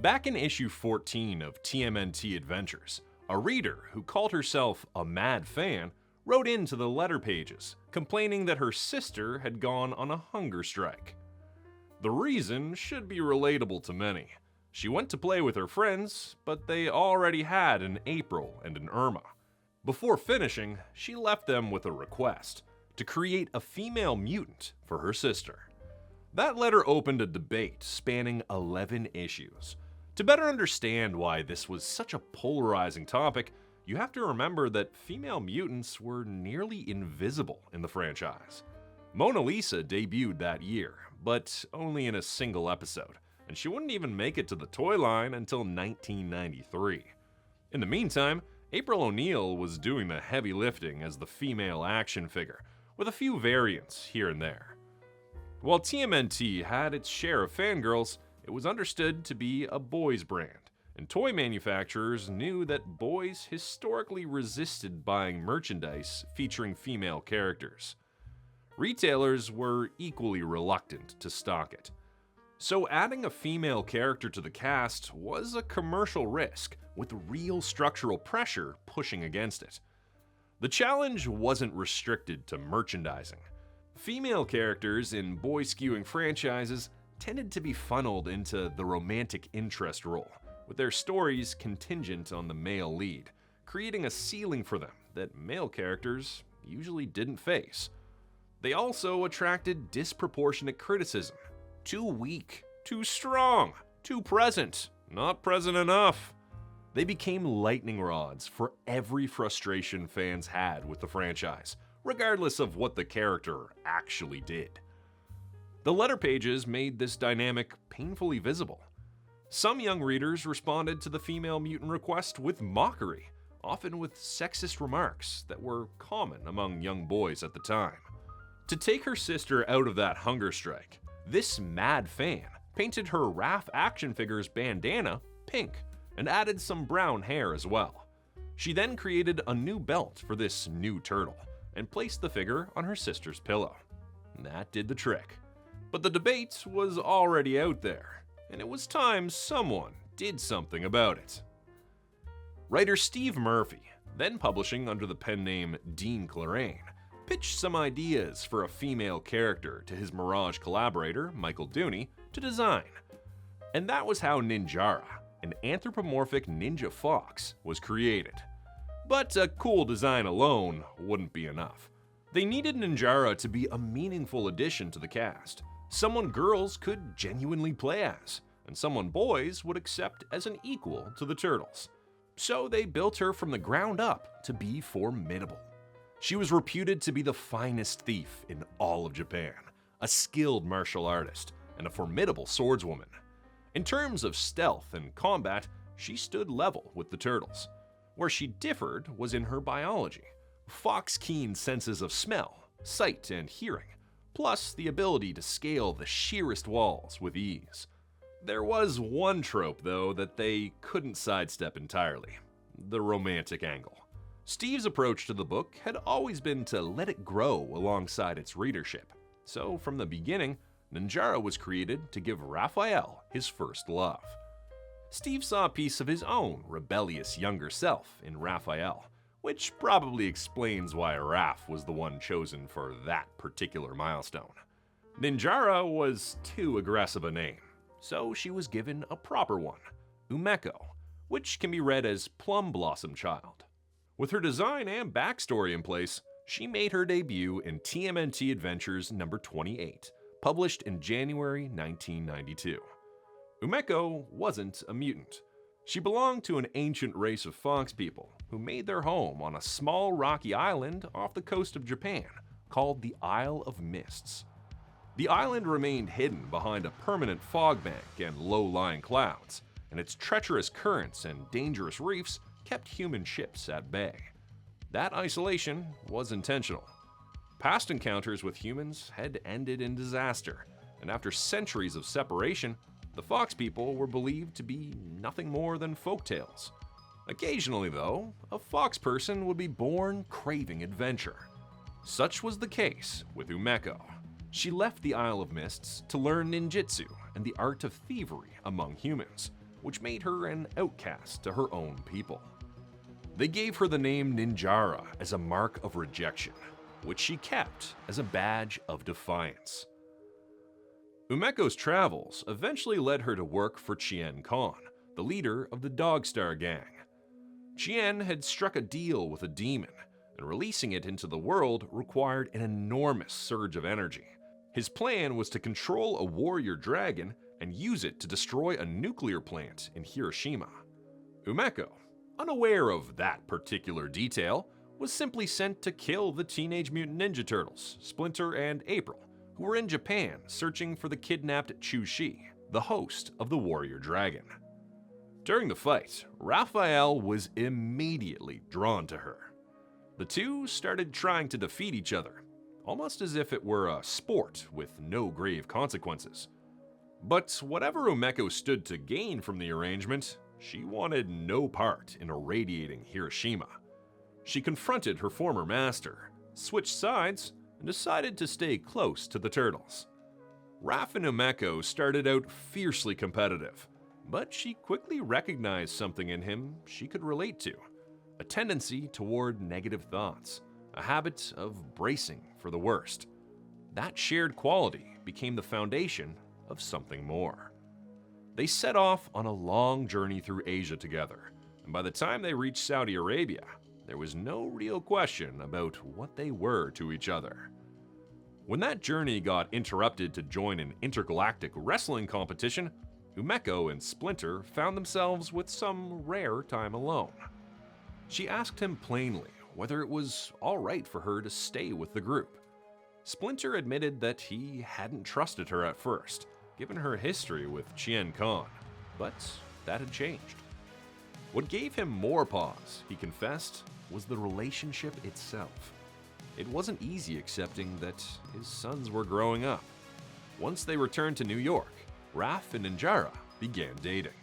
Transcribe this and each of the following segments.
Back in issue 14 of TMNT Adventures, a reader who called herself a mad fan wrote into the letter pages, complaining that her sister had gone on a hunger strike. The reason should be relatable to many. She went to play with her friends, but they already had an April and an Irma. Before finishing, she left them with a request to create a female mutant for her sister. That letter opened a debate spanning 11 issues. To better understand why this was such a polarizing topic, you have to remember that female mutants were nearly invisible in the franchise. Mona Lisa debuted that year, but only in a single episode, and she wouldn't even make it to the toy line until 1993. In the meantime, April O'Neil was doing the heavy lifting as the female action figure, with a few variants here and there. While TMNT had its share of fangirls, it was understood to be a boys' brand, and toy manufacturers knew that boys historically resisted buying merchandise featuring female characters. Retailers were equally reluctant to stock it. So adding a female character to the cast was a commercial risk, with real structural pressure pushing against it. The challenge wasn't restricted to merchandising. Female characters in boy-skewing franchises tended to be funneled into the romantic interest role, with their stories contingent on the male lead, creating a ceiling for them that male characters usually didn't face. They also attracted disproportionate criticism. Too weak, too strong, too present, not present enough. They became lightning rods for every frustration fans had with the franchise, regardless of what the character actually did. The letter pages made this dynamic painfully visible. Some young readers responded to the female mutant request with mockery, often with sexist remarks that were common among young boys at the time. To take her sister out of that hunger strike, this mad fan painted her Raph action figure's bandana pink and added some brown hair as well. She then created a new belt for this new turtle and placed the figure on her sister's pillow. That did the trick. But the debate was already out there, and it was time someone did something about it. Writer Steve Murphy, then publishing under the pen name Dean Clarraine, pitched some ideas for a female character to his Mirage collaborator, Michael Dooney, to design. And that was how Ninjara, an anthropomorphic ninja fox, was created. But a cool design alone wouldn't be enough. They needed Ninjara to be a meaningful addition to the cast, someone girls could genuinely play as, and someone boys would accept as an equal to the turtles. So they built her from the ground up to be formidable. She was reputed to be the finest thief in all of Japan, a skilled martial artist, and a formidable swordswoman. In terms of stealth and combat, she stood level with the turtles. Where she differed was in her biology. Fox-keen senses of smell, sight, and hearing, plus the ability to scale the sheerest walls with ease. There was one trope, though, that they couldn't sidestep entirely: the romantic angle. Steve's approach to the book had always been to let it grow alongside its readership. So from the beginning, Ninjara was created to give Raphael his first love. Steve saw a piece of his own rebellious younger self in Raphael, which probably explains why Raph was the one chosen for that particular milestone. Ninjara was too aggressive a name, so she was given a proper one, Umeko, which can be read as Plum Blossom Child. With her design and backstory in place, she made her debut in TMNT Adventures number 28, published in January 1992. Umeko wasn't a mutant. She belonged to an ancient race of fox people who made their home on a small rocky island off the coast of Japan called the Isle of Mists. The island remained hidden behind a permanent fog bank and low-lying clouds, and its treacherous currents and dangerous reefs kept human ships at bay. That isolation was intentional. Past encounters with humans had ended in disaster, and after centuries of separation, the fox people were believed to be nothing more than folktales. Occasionally, though, a fox person would be born craving adventure. Such was the case with Umeko. She left the Isle of Mists to learn ninjutsu and the art of thievery among humans, which made her an outcast to her own people. They gave her the name Ninjara as a mark of rejection, which she kept as a badge of defiance. Umeko's travels eventually led her to work for Chien Khan, the leader of the Dogstar Gang. Chien had struck a deal with a demon, and releasing it into the world required an enormous surge of energy. His plan was to control a warrior dragon and use it to destroy a nuclear plant in Hiroshima. Umeko, unaware of that particular detail, was simply sent to kill the Teenage Mutant Ninja Turtles, Splinter and April, who were in Japan searching for the kidnapped Chu-Shi, the host of the warrior dragon. During the fight, Raphael was immediately drawn to her. The two started trying to defeat each other, almost as if it were a sport with no grave consequences. But whatever Umeko stood to gain from the arrangement, she wanted no part in irradiating Hiroshima. She confronted her former master, switched sides, and decided to stay close to the turtles. Raph and Umeko started out fiercely competitive, but she quickly recognized something in him she could relate to: a tendency toward negative thoughts, a habit of bracing for the worst. That shared quality became the foundation of something more. They set off on a long journey through Asia together, and by the time they reached Saudi Arabia, there was no real question about what they were to each other. When that journey got interrupted to join an intergalactic wrestling competition, Umeko and Splinter found themselves with some rare time alone. She asked him plainly whether it was all right for her to stay with the group. Splinter admitted that he hadn't trusted her at first, given her history with Chien Khan, but that had changed. What gave him more pause, he confessed, was the relationship itself. It wasn't easy accepting that his sons were growing up. Once they returned to New York, Raph and Ninjara began dating.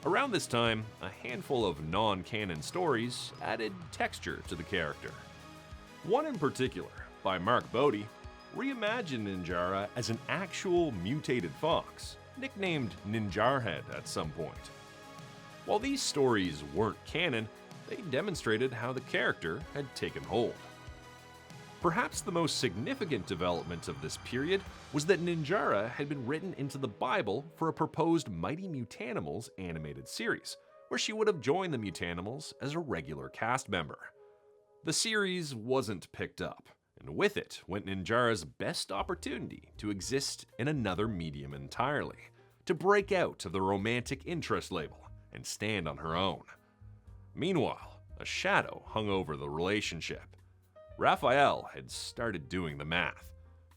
Around this time, a handful of non-canon stories added texture to the character. One in particular, by Mark Bodie, reimagined Ninjara as an actual mutated fox, nicknamed Ninjarhead at some point. While these stories weren't canon, they demonstrated how the character had taken hold. Perhaps the most significant development of this period was that Ninjara had been written into the Bible for a proposed Mighty Mutanimals animated series, where she would have joined the Mutanimals as a regular cast member. The series wasn't picked up, and with it went Ninjara's best opportunity to exist in another medium entirely, to break out of the romantic interest label and stand on her own. Meanwhile, a shadow hung over the relationship. Raphael had started doing the math.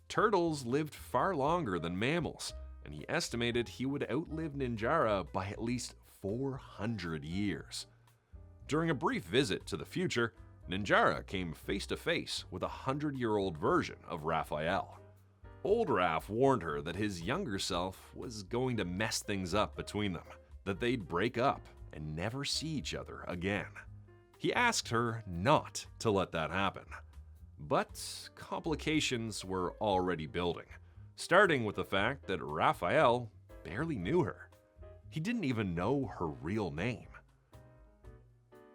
Turtles lived far longer than mammals, and he estimated he would outlive Ninjara by at least 400 years. During a brief visit to the future, Ninjara came face to face with a 100-year-old version of Raphael. Old Raph warned her that his younger self was going to mess things up between them, that they'd break up and never see each other again. He asked her not to let that happen. But complications were already building, starting with the fact that Raphael barely knew her. He didn't even know her real name.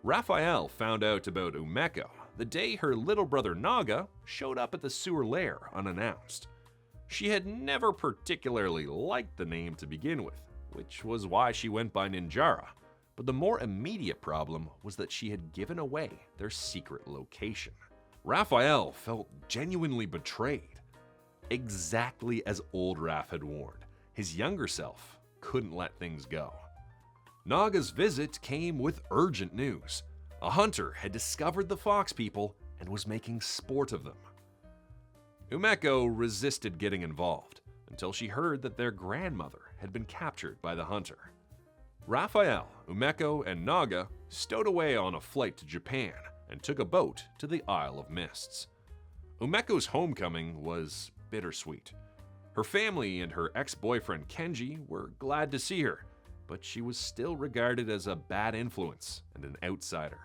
Raphael found out about Umeko the day her little brother Naga showed up at the sewer lair unannounced. She had never particularly liked the name to begin with, which was why she went by Ninjara, but the more immediate problem was that she had given away their secret location. Raphael felt genuinely betrayed. Exactly as old Raph had warned, his younger self couldn't let things go. Naga's visit came with urgent news. A hunter had discovered the fox people and was making sport of them. Umeko resisted getting involved until she heard that their grandmother had been captured by the hunter. Raphael, Umeko, and Naga stowed away on a flight to Japan and took a boat to the Isle of Mists. Umeko's homecoming was bittersweet. Her family and her ex-boyfriend Kenji were glad to see her, but she was still regarded as a bad influence and an outsider.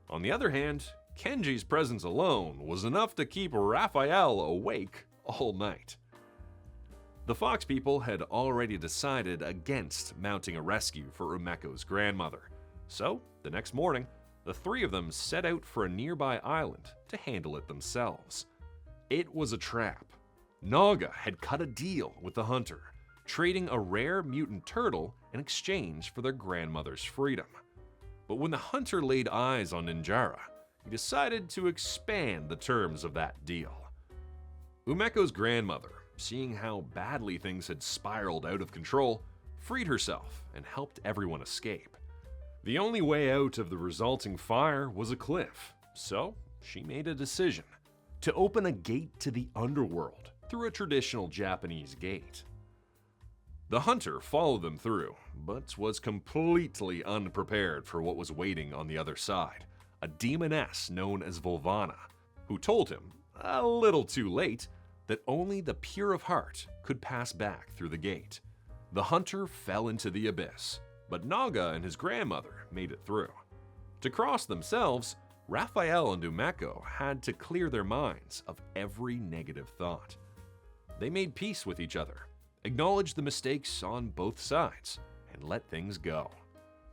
On the other hand, Kenji's presence alone was enough to keep Raphael awake all night. The Fox people had already decided against mounting a rescue for Umeko's grandmother, so the next morning, the three of them set out for a nearby island to handle it themselves. It was a trap. Naga had cut a deal with the hunter, trading a rare mutant turtle in exchange for their grandmother's freedom. But when the hunter laid eyes on Ninjara, he decided to expand the terms of that deal. Umeko's grandmother, seeing how badly things had spiraled out of control, freed herself and helped everyone escape. The only way out of the resulting fire was a cliff, so she made a decision to open a gate to the underworld through a traditional Japanese gate. The hunter followed them through, but was completely unprepared for what was waiting on the other side, a demoness known as Volvana, who told him, a little too late, that only the pure of heart could pass back through the gate. The hunter fell into the abyss, but Naga and his grandmother made it through. To cross themselves, Raphael and Umeko had to clear their minds of every negative thought. They made peace with each other, acknowledged the mistakes on both sides, and let things go.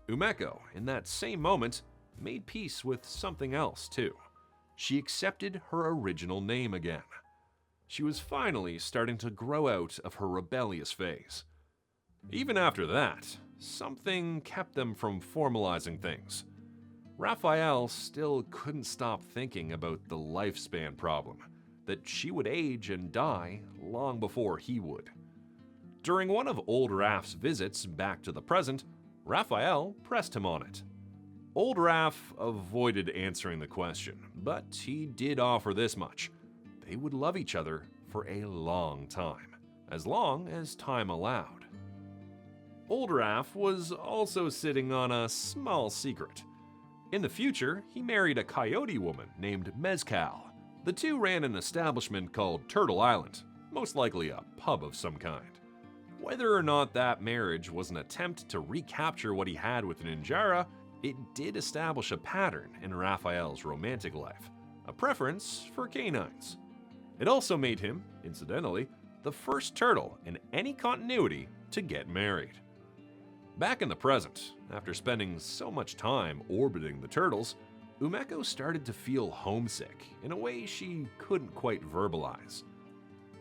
Umeko, in that same moment, made peace with something else too. She accepted her original name again. She was finally starting to grow out of her rebellious phase. Even after that, something kept them from formalizing things. Raphael still couldn't stop thinking about the lifespan problem, that she would age and die long before he would. During one of old Raph's visits back to the present, Raphael pressed him on it. Old Raph avoided answering the question, but he did offer this much. They would love each other for a long as time allowed. Old Raph was also sitting on a small secret. In the future, he married a coyote woman named Mezcal. The two ran an establishment called Turtle Island, most likely a pub of some kind. Whether or not that marriage was an attempt to recapture what he had with Ninjara, it did establish a pattern in Raphael's romantic life, a preference for canines. It also made him, incidentally, the first turtle in any continuity to get married. Back in the present, after spending so much time orbiting the turtles, Umeko started to feel homesick in a way she couldn't quite verbalize.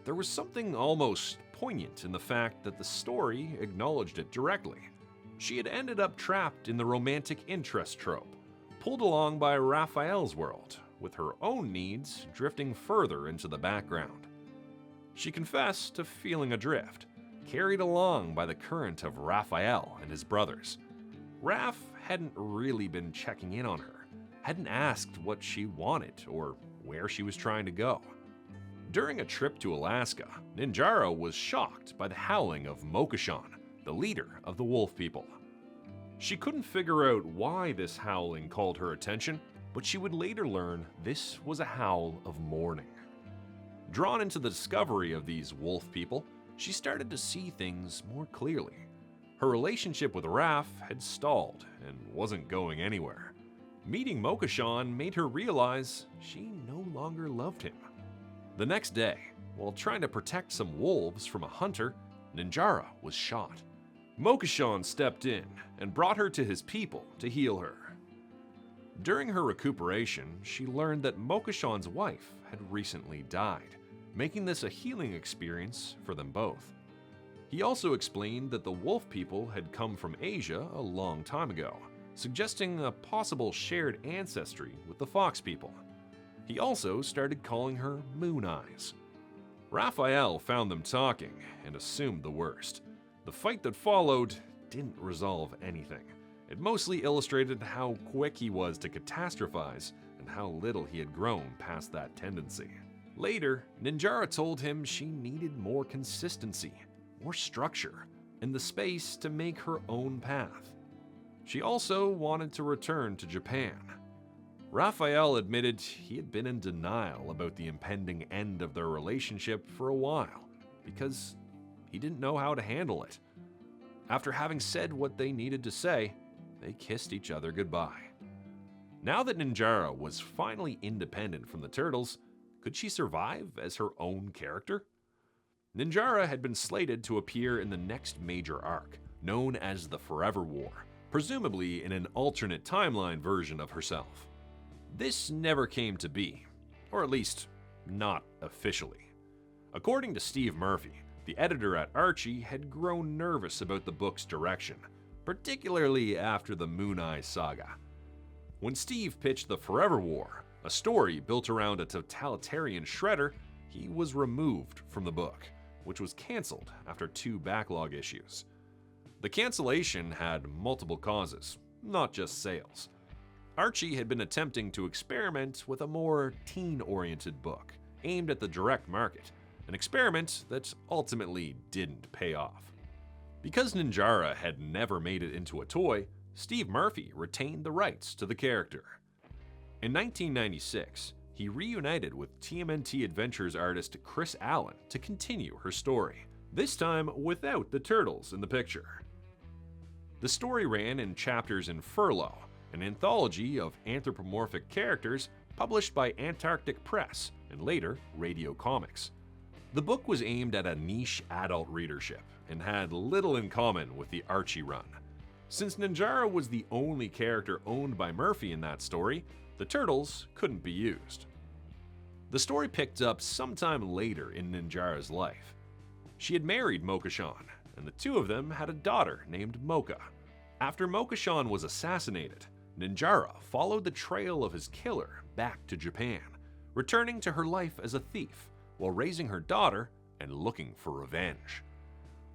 There was something almost poignant in the fact that the story acknowledged it directly. She had ended up trapped in the romantic interest trope, pulled along by Raphael's world, with her own needs drifting further into the background. She confessed to feeling adrift, carried along by the current of Raphael and his brothers. Raph hadn't really been checking in on her, hadn't asked what she wanted or where she was trying to go. During a trip to Alaska, Ninjara was shocked by the howling of Mokashan, the leader of the wolf people. She couldn't figure out why this howling called her attention, but she would later learn this was a howl of mourning. Drawn into the discovery of these wolf people, she started to see things more clearly. Her relationship with Raph had stalled and wasn't going anywhere. Meeting Mokashan made her realize she no longer loved him. The next day, while trying to protect some wolves from a hunter, Ninjara was shot. Mokashan stepped in and brought her to his people to heal her. During her recuperation, she learned that Mokashan's wife had recently died, making this a healing experience for them both. He also explained that the wolf people had come from Asia a long time ago, suggesting a possible shared ancestry with the fox people. He also started calling her Moon Eyes. Raphael found them talking and assumed the worst. The fight that followed didn't resolve anything. It mostly illustrated how quick he was to catastrophize and how little he had grown past that tendency. Later, Ninjara told him she needed more consistency, more structure, and the space to make her own path. She also wanted to return to Japan. Raphael admitted he had been in denial about the impending end of their relationship for a while because he didn't know how to handle it. After having said what they needed to say, they kissed each other goodbye. Now that Ninjara was finally independent from the turtles, could she survive as her own character? Ninjara had been slated to appear in the next major arc, known as the Forever War, presumably in an alternate timeline version of herself. This never came to be, or at least not officially. According to Steve Murphy, the editor at Archie had grown nervous about the book's direction, particularly after the Moon Eye saga. When Steve pitched the Forever War, a story built around a totalitarian shredder, he was removed from the book, which was cancelled after 2 backlog issues. The cancellation had multiple causes, not just sales. Archie had been attempting to experiment with a more teen-oriented book, aimed at the direct market, an experiment that ultimately didn't pay off. Because Ninjara had never made it into a toy, Steve Murphy retained the rights to the character. In 1996, he reunited with TMNT Adventures artist Chris Allen to continue her story, this time without the turtles in the picture. The story ran in chapters in Furlough, an anthology of anthropomorphic characters published by Antarctic Press and later Radio Comics. The book was aimed at a niche adult readership and had little in common with the Archie run. Since Ninjara was the only character owned by Murphy in that story, the turtles couldn't be used. The story picked up sometime later in Ninjara's life. She had married Mokashan, and the two of them had a daughter named Mocha. After Mokashan was assassinated, Ninjara followed the trail of his killer back to Japan, returning to her life as a thief while raising her daughter and looking for revenge.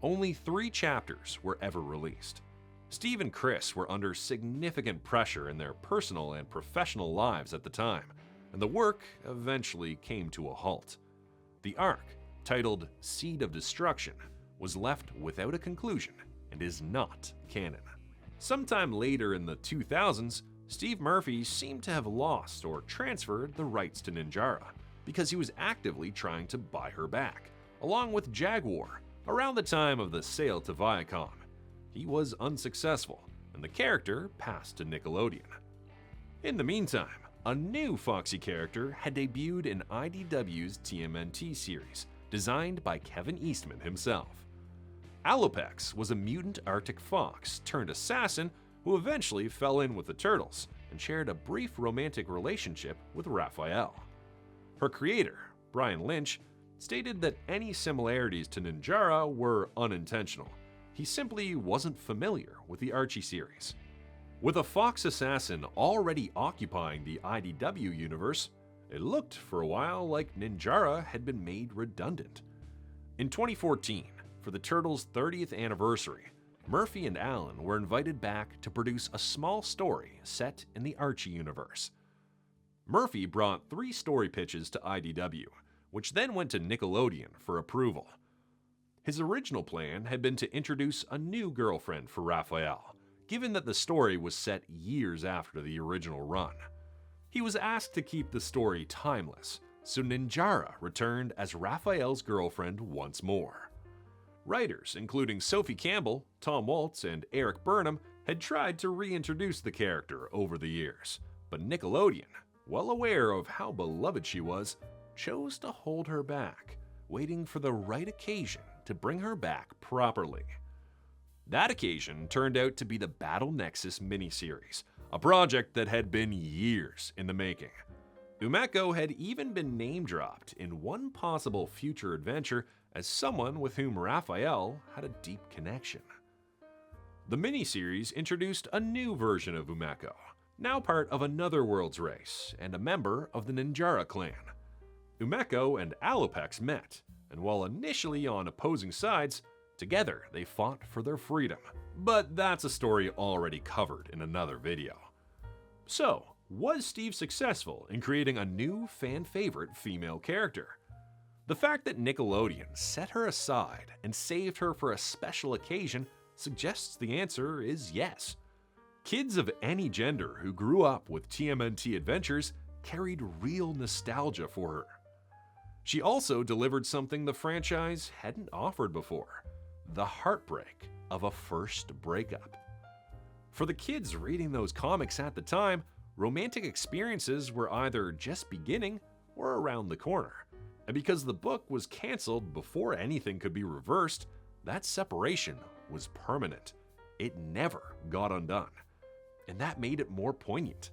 Only 3 chapters were ever released. Steve and Chris were under significant pressure in their personal and professional lives at the time, and the work eventually came to a halt. The arc, titled Seed of Destruction, was left without a conclusion and is not canon. Sometime later in the 2000s, Steve Murphy seemed to have lost or transferred the rights to Ninjara because he was actively trying to buy her back, along with Jaguar, around the time of the sale to Viacom. He was unsuccessful, and the character passed to Nickelodeon. In the meantime, a new Foxy character had debuted in IDW's TMNT series, designed by Kevin Eastman himself. Alopex was a mutant Arctic fox turned assassin who eventually fell in with the turtles and shared a brief romantic relationship with Raphael. Her creator, Brian Lynch, stated that any similarities to Ninjara were unintentional. He simply wasn't familiar with the Archie series. With a fox assassin already occupying the IDW universe, it looked for a while like Ninjara had been made redundant. In 2014, for the Turtles' 30th anniversary, Murphy and Allen were invited back to produce a small story set in the Archie universe. Murphy brought 3 story pitches to IDW, which then went to Nickelodeon for approval. His original plan had been to introduce a new girlfriend for Raphael, given that the story was set years after the original run. He was asked to keep the story timeless, so Ninjara returned as Raphael's girlfriend once more. Writers, including Sophie Campbell, Tom Waltz, and Eric Burnham, had tried to reintroduce the character over the years, but Nickelodeon, well aware of how beloved she was, chose to hold her back, waiting for the right occasion to bring her back properly. That occasion turned out to be the Battle Nexus miniseries, a project that had been years in the making. Umeko had even been name-dropped in one possible future adventure as someone with whom Raphael had a deep connection. The miniseries introduced a new version of Umeko, now part of another world's race and a member of the Ninjara clan. Umeko and Alopex met, and while initially on opposing sides, together they fought for their freedom. But that's a story already covered in another video. So, was Steve successful in creating a new fan-favorite female character? The fact that Nickelodeon set her aside and saved her for a special occasion suggests the answer is yes. Kids of any gender who grew up with TMNT Adventures carried real nostalgia for her. She also delivered something the franchise hadn't offered before: the heartbreak of a first breakup. For the kids reading those comics at the time, romantic experiences were either just beginning or around the corner. And because the book was cancelled before anything could be reversed, that separation was permanent. It never got undone. And that made it more poignant.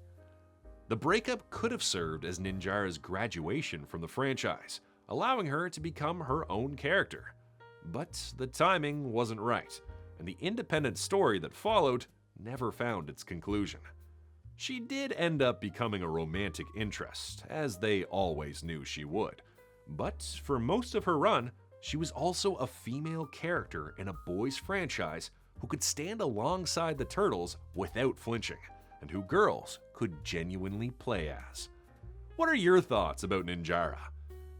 The breakup could have served as Ninjara's graduation from the franchise, allowing her to become her own character. But the timing wasn't right, and the independent story that followed never found its conclusion. She did end up becoming a romantic interest, as they always knew she would. But for most of her run, she was also a female character in a boys' franchise who could stand alongside the turtles without flinching, and who girls could genuinely play as. What are your thoughts about Ninjara?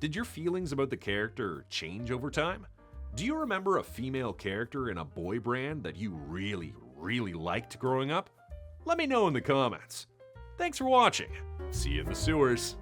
Did your feelings about the character change over time? Do you remember a female character in a boy brand that you really liked growing up? Let me know in the comments. Thanks for watching. See you in the sewers.